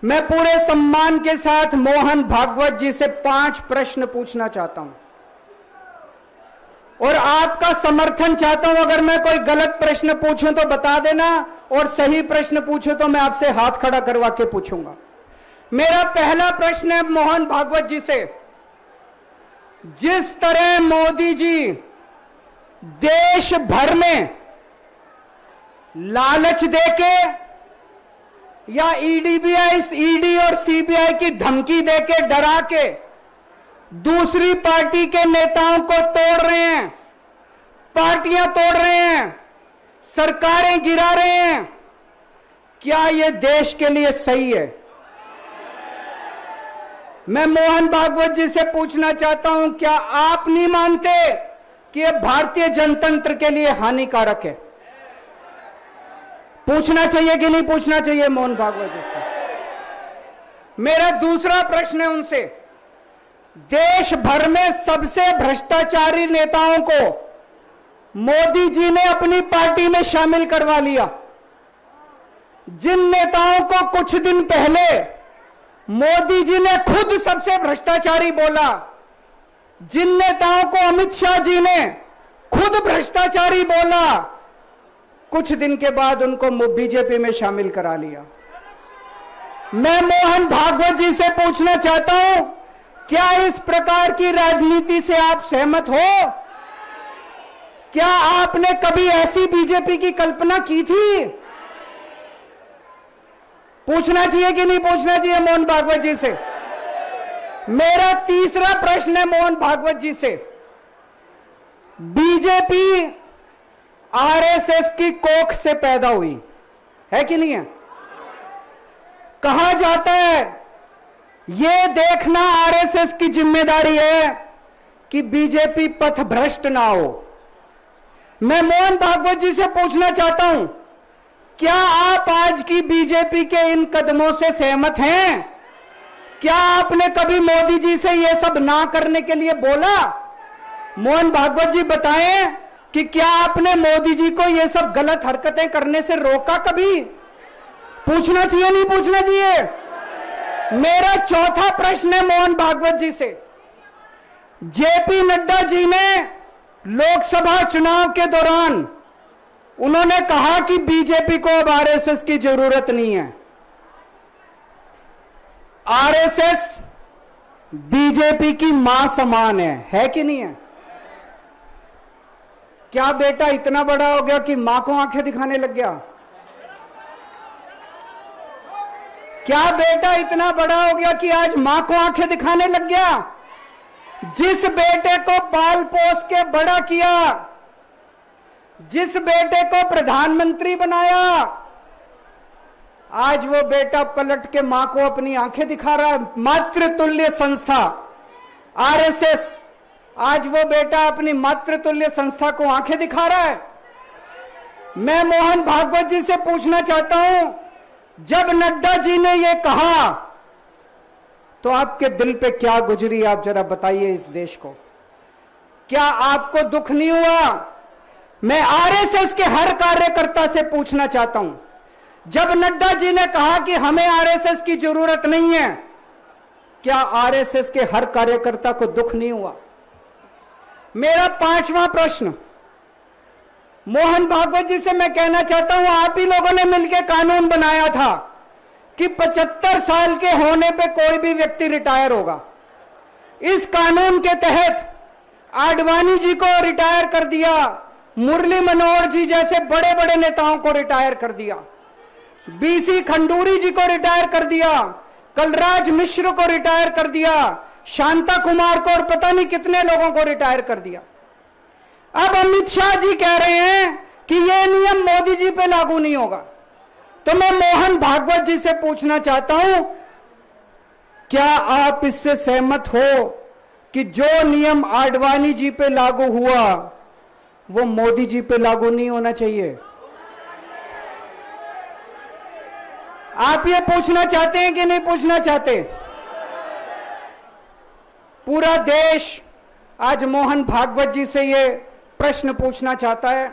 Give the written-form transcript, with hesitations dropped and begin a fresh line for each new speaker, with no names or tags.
मैं पूरे सम्मान के साथ मोहन भागवत जी से 5 प्रश्न पूछना चाहता हूं और आपका समर्थन चाहता हूं। अगर मैं कोई गलत प्रश्न पूछूं तो बता देना, और सही प्रश्न पूछूं तो मैं आपसे हाथ खड़ा करवा के पूछूंगा। मेरा पहला प्रश्न है मोहन भागवत जी से। जिस तरह मोदी जी देश भर में लालच देके या ईडी और सीबीआई की धमकी देके, डरा के दूसरी पार्टी के नेताओं को तोड़ रहे हैं, पार्टियां तोड़ रहे हैं, सरकारें गिरा रहे हैं, क्या यह देश के लिए सही है? मैं मोहन भागवत जी से पूछना चाहता हूं, क्या आप नहीं मानते कि यह भारतीय जनतंत्र के लिए हानिकारक है? पूछना चाहिए कि नहीं पूछना चाहिए मोहन भागवत जी से? मेरा दूसरा प्रश्न है उनसे। देश भर में सबसे भ्रष्टाचारी नेताओं को मोदी जी ने अपनी पार्टी में शामिल करवा लिया। जिन नेताओं को कुछ दिन पहले मोदी जी ने खुद सबसे भ्रष्टाचारी बोला, जिन नेताओं को अमित शाह जी ने खुद भ्रष्टाचारी बोला, कुछ दिन के बाद उनको बीजेपी में शामिल करा लिया। मैं मोहन भागवत जी से पूछना चाहता हूं, क्या इस प्रकार की राजनीति से आप सहमत हो? क्या आपने कभी ऐसी बीजेपी की कल्पना की थी? पूछना चाहिए कि नहीं पूछना चाहिए मोहन भागवत जी से? मेरा तीसरा प्रश्न है मोहन भागवत जी से। बीजेपी आरएसएस की कोख से पैदा हुई है कि नहीं है? कहा जाता है यह देखना आरएसएस की जिम्मेदारी है कि बीजेपी पथभ्रष्ट ना हो। मैं मोहन भागवत जी से पूछना चाहता हूं, क्या आप आज की बीजेपी के इन कदमों से सहमत हैं? क्या आपने कभी मोदी जी से यह सब ना करने के लिए बोला? मोहन भागवत जी बताएं कि क्या आपने मोदी जी को यह सब गलत हरकतें करने से रोका कभी? पूछना चाहिए नहीं पूछना चाहिए? मेरा चौथा प्रश्न है मोहन भागवत जी से। जेपी नड्डा जी ने लोकसभा चुनाव के दौरान उन्होंने कहा कि बीजेपी को अब आरएसएस की जरूरत नहीं है। आरएसएस बीजेपी की मां समान है कि नहीं है? क्या बेटा इतना बड़ा हो गया कि मां को आंखें दिखाने लग गया? क्या बेटा इतना बड़ा हो गया कि आज मां को आंखें दिखाने लग गया? जिस बेटे को पाल पोस के बड़ा किया, जिस बेटे को प्रधानमंत्री बनाया, आज वो बेटा पलट के मां को अपनी आंखें दिखा रहा है। मातृतुल्य संस्था आरएसएस, आज वो बेटा अपनी मातृतुल्य संस्था को आंखें दिखा रहा है। मैं मोहन भागवत जी से पूछना चाहता हूं, जब नड्डा जी ने यह कहा तो आपके दिल पे क्या गुजरी, आप जरा बताइए इस देश को। क्या आपको दुख नहीं हुआ? मैं आरएसएस के हर कार्यकर्ता से पूछना चाहता हूं, जब नड्डा जी ने कहा कि हमें आरएसएस की जरूरत नहीं है, क्या आरएसएस के हर कार्यकर्ता को दुख नहीं हुआ? मेरा पांचवा प्रश्न मोहन भागवत जी से मैं कहना चाहता हूं, आप ही लोगों ने मिलकर कानून बनाया था कि 75 साल के होने पे कोई भी व्यक्ति रिटायर होगा। इस कानून के तहत आडवाणी जी को रिटायर कर दिया, मुरली मनोहर जी जैसे बड़े बड़े नेताओं को रिटायर कर दिया, बीसी खंडूरी जी को रिटायर कर दिया, कलराज मिश्र को रिटायर कर दिया, शांता कुमार को और पता नहीं कितने लोगों को रिटायर कर दिया। अब अमित शाह जी कह रहे हैं कि यह नियम मोदी जी पे लागू नहीं होगा। तो मैं मोहन भागवत जी से पूछना चाहता हूं, क्या आप इससे सहमत हो कि जो नियम आडवाणी जी पे लागू हुआ वो मोदी जी पे लागू नहीं होना चाहिए? आप ये पूछना चाहते हैं कि नहीं पूछना चाहते? पूरा देश आज मोहन भागवत जी से ये प्रश्न पूछना चाहता है।